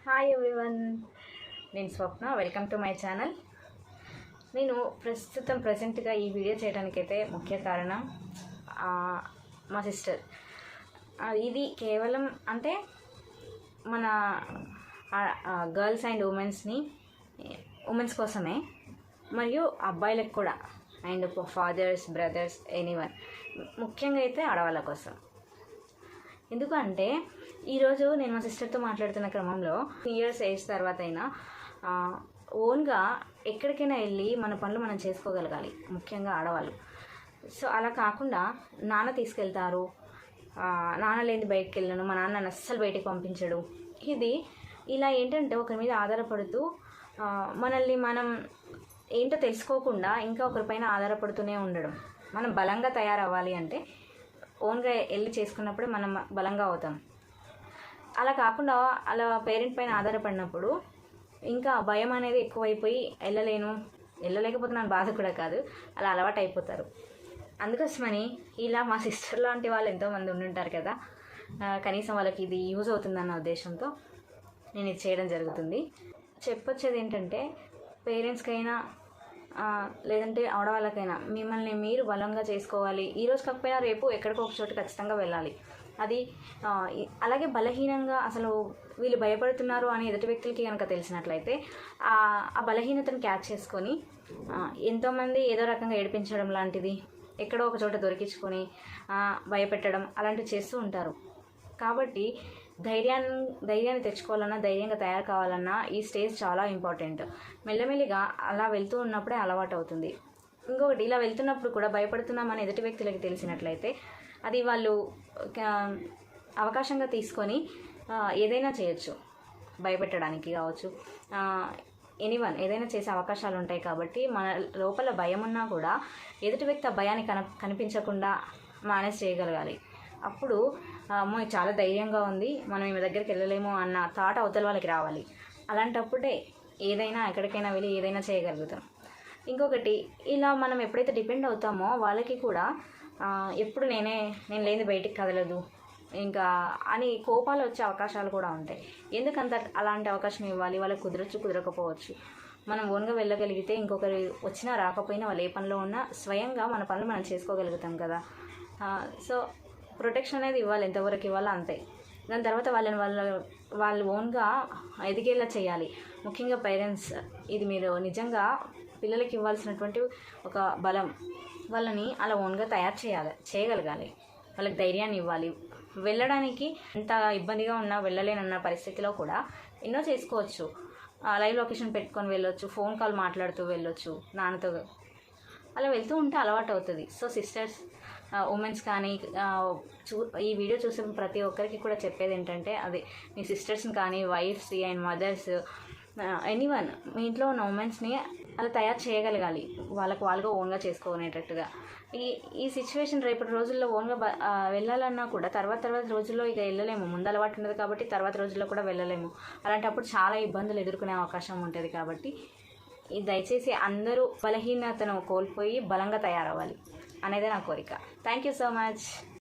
Hi everyone, నేను Swapna. Welcome to my channel. నేను ప్రజెంట్గా ఈ వీడియో చేయడానికైతే ముఖ్య కారణం మా సిస్టర్. ఇది కేవలం అంటే మన గర్ల్స్ అండ్ ఉమెన్స్ కోసమే, మరియు అబ్బాయిలకు కూడా, అండ్ ఫాదర్స్, బ్రదర్స్, ఎనీవన్, ముఖ్యంగా అయితే ఆడవాళ్ళ కోసం. ఎందుకంటే ఈరోజు నేను మా సిస్టర్తో మాట్లాడుతున్న క్రమంలో ఇయర్స్ ఏజ్ తర్వాత అయినా ఓన్గా ఎక్కడికైనా వెళ్ళి మన పనులు మనం చేసుకోగలగాలి, ముఖ్యంగా ఆడవాళ్ళు. సో అలా కాకుండా నాన్న తీసుకెళ్తారు, నాన్న లేని బయటకు వెళ్ళను, మా నాన్న అస్సలు బయటికి పంపించడు. ఇలా ఏంటంటే ఒకరి మీద ఆధారపడుతూ మనల్ని మనం ఏంటో తెలుసుకోకుండా ఇంకా ఒకరిపైన ఆధారపడుతూనే ఉండడం. మనం బలంగా తయారవ్వాలి అంటే ఓన్గా వెళ్ళి చేసుకున్నప్పుడే మనం బలంగా అవుతాం. అలా కాకుండా అలా పేరెంట్ పైన ఆధారపడినప్పుడు ఇంకా భయం అనేది ఎక్కువైపోయి వెళ్ళలేకపోతున్నాను బాధ కూడా కాదు, అలా అలవాటు అయిపోతారు. అందుకోసమని ఇలా మా సిస్టర్ లాంటి వాళ్ళు ఎంతోమంది ఉండుంటారు కదా, కనీసం వాళ్ళకి ఇది యూజ్ అవుతుందన్న ఉద్దేశంతో నేను ఇది చేయడం జరుగుతుంది. చెప్పొచ్చేది ఏంటంటే, పేరెంట్స్కైనా లేదంటే ఆడవాళ్ళకైనా మిమ్మల్ని మీరు బలంగా చేసుకోవాలి. ఈరోజు కాకపోయినా రేపు ఎక్కడికో ఒక చోటు ఖచ్చితంగా వెళ్ళాలి. అది అలాగే బలహీనంగా అసలు వీళ్ళు భయపడుతున్నారు అని ఎదుటి వ్యక్తులకి కనుక తెలిసినట్లయితే ఆ బలహీనతను క్యాచ్ చేసుకొని ఎంతోమంది ఏదో రకంగా ఏడిపించడం లాంటిది, ఎక్కడో ఒక చోట దొరికించుకొని భయపెట్టడం అలాంటివి చేస్తూ ఉంటారు. కాబట్టి ధైర్యాన్ని తెచ్చుకోవాలన్నా, ధైర్యంగా తయారు కావాలన్నా ఈ స్టేజ్ చాలా ఇంపార్టెంట్. మెల్లమెల్లిగా అలా వెళ్తూ ఉన్నప్పుడే అలవాటు అవుతుంది. ఇంకొకటి, ఇలా వెళ్తున్నప్పుడు కూడా భయపడుతున్నామని ఎదుటి వ్యక్తులకి తెలిసినట్లయితే అది వాళ్ళు అవకాశంగా తీసుకొని ఏదైనా చేయొచ్చు, భయపెట్టడానికి కావచ్చు, ఎనీవన్ ఏదైనా చేసే అవకాశాలు ఉంటాయి. కాబట్టి మన లోపల భయం ఉన్నా కూడా ఎదుటి వ్యక్తి ఆ భయాన్ని కనిపించకుండా మేనేజ్ చేయగలగాలి. అప్పుడు అమ్మో చాలా ధైర్యంగా ఉంది, మనం ఈమె దగ్గరికి వెళ్ళలేము అన్న థాట్ అవతల వాళ్ళకి రావాలి. అలాంటప్పుడే ఏదైనా ఎక్కడికైనా వెళ్ళి ఏదైనా చేయగలుగుతాం. ఇంకొకటి, ఇలా మనం ఎప్పుడైతే డిపెండ్ అవుతామో వాళ్ళకి కూడా ఎప్పుడు నేను లేని బయటికి కదలదు ఇంకా అని కోపాలు వచ్చే అవకాశాలు కూడా ఉంటాయి. ఎందుకంత అలాంటి అవకాశం ఇవ్వాలి? వాళ్ళకి కుదరచ్చు, కుదరకపోవచ్చు. మనం ఓన్గా వెళ్ళగలిగితే ఇంకొకరు వచ్చినా రాకపోయినా వాళ్ళు ఏ పనిలో ఉన్నా స్వయంగా మన పనులు మనం చేసుకోగలుగుతాం కదా. సో ప్రొటెక్షన్ అనేది ఇవ్వాలి, ఎంతవరకు ఇవ్వాలో అంతే. దాని తర్వాత వాళ్ళు ఓన్గా ఎదిగేలా చేయాలి. ముఖ్యంగా పేరెంట్స్, ఇది మీరు నిజంగా పిల్లలకి ఇవ్వాల్సినటువంటి ఒక బలం. వాళ్ళని అలా ఓన్గా చేయగలగాలి. వాళ్ళకి ధైర్యాన్ని ఇవ్వాలి. వెళ్ళడానికి ఎంత ఇబ్బందిగా ఉన్నా, వెళ్ళలేనన్న పరిస్థితిలో కూడా ఎన్నో చేసుకోవచ్చు. లైవ్ లొకేషన్ పెట్టుకొని వెళ్ళొచ్చు, ఫోన్ కాల్ మాట్లాడుతూ వెళ్ళొచ్చు నాన్నతో. అలా వెళ్తూ ఉంటే అలవాటు అవుతుంది. సో సిస్టర్స్, ఉమెన్స్ కానీ ఈ వీడియో చూసే ప్రతి ఒక్కరికి కూడా చెప్పేది ఏంటంటే, అది మీ సిస్టర్స్ని కానీ, వైఫ్స్ అండ్ మదర్స్, ఎనీవన్, మీ ఇంట్లో ఉన్న ఉమెన్స్ని అలా తయారు చేయగలగాలి, వాళ్ళుగా ఓన్గా చేసుకునేటట్టుగా. ఈ సిచ్యువేషన్ రేపటి రోజుల్లో ఓన్గా వెళ్ళాలన్నా కూడా తర్వాత రోజుల్లో ఇక వెళ్ళలేము. ముందు అలవాటు ఉండదు కాబట్టి తర్వాత రోజుల్లో కూడా వెళ్ళలేము. అలాంటప్పుడు చాలా ఇబ్బందులు ఎదుర్కొనే అవకాశం ఉంటుంది. కాబట్టి దయచేసి అందరూ బలహీనతను కోల్పోయి బలంగా తయారవ్వాలి అనేదే నా కోరిక. Thank you so much.